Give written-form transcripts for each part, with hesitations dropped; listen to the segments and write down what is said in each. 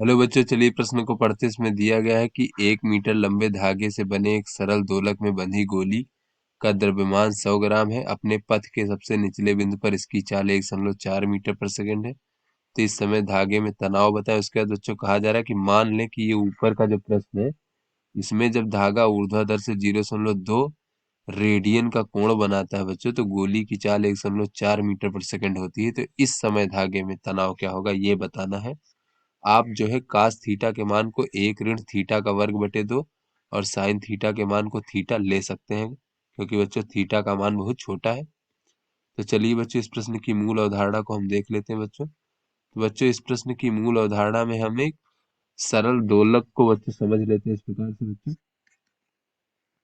Hello बच्चों, चलिए प्रश्न को पढ़ते। इसमें दिया गया है कि 1 मीटर लंबे धागे से बने एक सरल दोलक में बंधी गोली का द्रव्यमान 100 ग्राम है। अपने पथ के सबसे निचले बिंदु पर इसकी चाल 1.4 मीटर पर सेकंड है। तो इस समय धागे में तनाव बताएं। उसके बाद बच्चों कहा जा रहा है कि मान लें कि ये ऊपर का जो प्रश्न है, इसमें जब धागा ऊर्ध्वाधर से 0.2 रेडियन का कोण बनाता है बच्चों, तो गोली की चाल 1.4 मीटर पर सेकंड होती है। तो इस समय धागे में तनाव क्या होगा ये बताना है। आप जो है कास थीटा के मान को 1 - थीटा का वर्ग बटे 2 और साइन थीटा के मान को थीटा ले सकते हैं, क्योंकि बच्चों थीटा का मान बहुत छोटा है। तो चलिए बच्चों, इस प्रश्न की मूल अवधारणा को हम देख लेते हैं बच्चों। तो बच्चों, इस प्रश्न की मूल अवधारणा में हम एक सरल दोलक को बच्चों समझ लेते हैं इस प्रकार से बच्चों।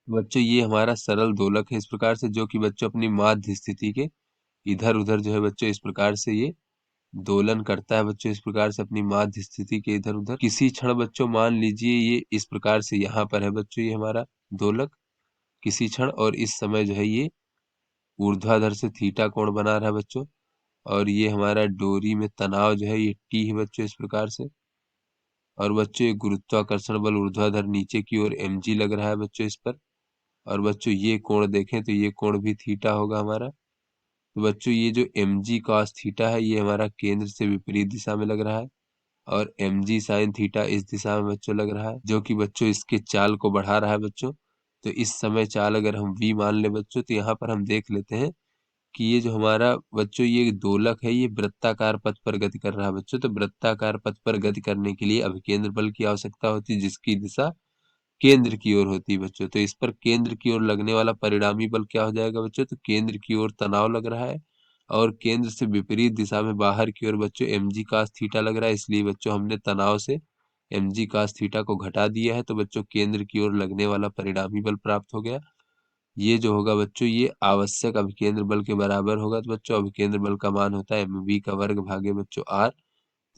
बच्चों, ये हमारा सरल दोलक है इस प्रकार से, जो कि बच्चों अपनी माध्य स्थिति के इधर उधर जो है बच्चों इस प्रकार से ये दोलन करता है बच्चों, इस प्रकार से अपनी माध्य स्थिति के इधर उधर। किसी क्षण बच्चों मान लीजिए ये इस प्रकार से यहाँ पर है बच्चों, ये हमारा दोलक किसी क्षण, और इस समय जो है ये ऊर्ध्वाधर से थीटा कोण बना रहा है बच्चों। और ये हमारा डोरी में तनाव जो है ये टी है बच्चों इस प्रकार से। और बच्चों ये गुरुत्वाकर्षण बल ऊर्ध्वाधर नीचे की ओर mg लग रहा है बच्चों इस पर। और बच्चों ये कोण देखें तो ये कोण भी थीटा होगा हमारा। तो बच्चों ये जो mg cos थीटा है ये हमारा केंद्र से विपरीत दिशा में लग रहा है, और mg sin थीटा इस दिशा में बच्चों लग रहा है, जो कि बच्चों इसके चाल को बढ़ा रहा है बच्चों। तो इस समय चाल अगर हम v मान ले बच्चों, तो यहाँ पर हम देख लेते हैं कि ये जो हमारा बच्चों ये दोलक है ये वृत्ताकार पथ पर गति कर रहा है बच्चों। तो वृत्ताकार पथ पर गति करने के लिए अभिकेंद्र बल की आवश्यकता होती है, जिसकी दिशा केंद्र की ओर होती है बच्चों। तो इस पर केंद्र की ओर लगने वाला परिणामी बल क्या हो जाएगा बच्चों? तो केंद्र की ओर तनाव लग रहा है, और केंद्र से विपरीत दिशा में बाहर की ओर बच्चों mg cos थीटा लग रहा है। इसलिए बच्चों हमने तनाव से mg cos थीटा को घटा दिया है, तो बच्चों केंद्र की ओर लगने वाला परिणामी बल प्राप्त हो गया। ये जो होगा बच्चों ये आवश्यक अभिकेंद्र बल के बराबर होगा। तो बच्चों अभिकेंद्र बल का मान होता है mv का वर्ग भागे बच्चों r।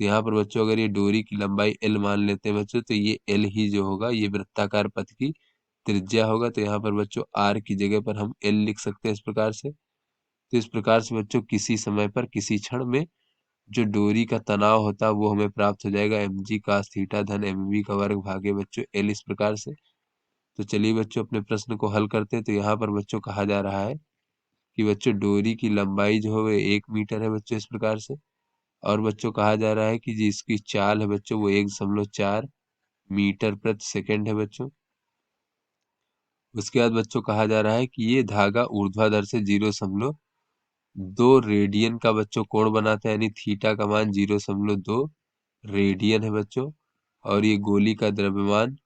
तो यहाँ पर बच्चों अगर ये डोरी की लंबाई L मान लेते हैं बच्चों, तो ये L ही जो होगा ये वृत्ताकार पथ की त्रिज्या होगा। तो यहाँ पर बच्चों R की जगह पर हम L लिख सकते हैं इस प्रकार से। तो इस प्रकार से बच्चों किसी समय पर किसी क्षण में जो डोरी का तनाव होता है वो हमें प्राप्त हो जाएगा mg cos थीटा धन mv का वर्ग भागे बच्चों L इस प्रकार से। तो चलिए बच्चों अपने प्रश्न को हल करते हैं। तो यहाँ पर बच्चों कहा जा रहा है कि बच्चों डोरी की लंबाई जो है वो 1 मीटर है बच्चों इस प्रकार से। और बच्चों कहा जा रहा है कि जिसकी चाल है बच्चों वो 1.4 मीटर प्रति सेकंड है बच्चों। उसके बाद बच्चों कहा जा रहा है कि ये धागा ऊर्ध्वाधर से 0.2 रेडियन का बच्चों कोण बनाता है, यानी थीटा का मान 0.2 रेडियन है बच्चों। और ये गोली का द्रव्यमान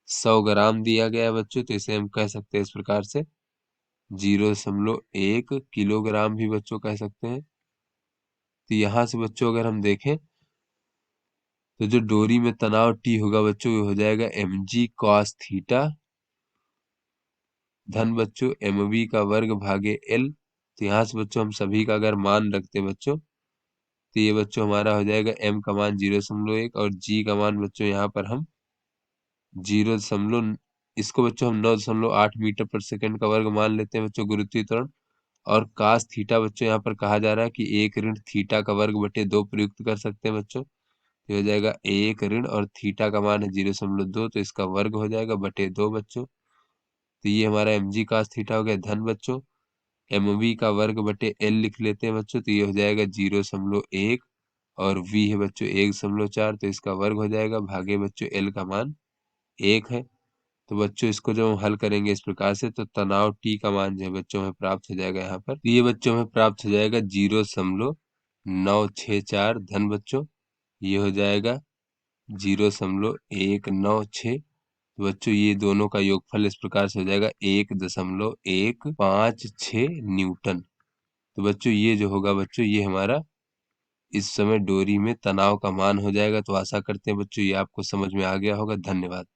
100 ग्राम दिया गया है बच्चों। तो इसे हम कह सकते हैं इस प्रकार से 0.1 किलोग्राम भी बच्चों कह सकते हैं। तो यहाँ से बच्चों अगर हम देखें तो जो डोरी में तनाव टी होगा बच्चों ये हो जाएगा mg cos थीटा धन बच्चों mv का वर्ग भागे L। तो यहाँ से बच्चों हम सभी का अगर मान रखते हैं बच्चों, तो ये बच्चों हमारा हो जाएगा m का मान 0.1 और g का मान बच्चों यहाँ पर हम 0. इसको बच्चों हम 9.8 मीटर पर सेकंड का वर्ग मान लेते हैं बच्चों गुरुत्वीय त्वरण। और कास थीटा बच्चों यहाँ पर कहा जा रहा है कि 1 - थीटा का वर्ग बटे 2 प्रयुक्त कर सकते हैं बच्चों। तो हो जाएगा 1 और थीटा का मान है 0.2, तो इसका वर्ग हो जाएगा बटे 2 बच्चों। तो ये हमारा mg cos थीटा हो गया धन बच्चों mv का वर्ग बटे L लिख लेते हैं बच्चों। तो ये हो जाएगा 0.1 और v है बच्चों 1.4, तो इसका वर्ग हो जाएगा भागे बच्चों L का मान 1 है। तो बच्चों इसको जब हम हल करेंगे इस प्रकार से, तो तनाव T का मान जो है बच्चों में प्राप्त हो जाएगा यहाँ पर। तो ये बच्चों में प्राप्त हो जाएगा 0.964 धन बच्चों ये हो जाएगा 0.196। तो बच्चों ये दोनों का योगफल इस प्रकार से हो जाएगा 1.156 न्यूटन। तो बच्चों ये जो होगा बच्चों ये हमारा इस समय डोरी में तनाव का मान हो जाएगा। तो आशा करते हैं बच्चों ये आपको समझ में आ गया होगा। धन्यवाद।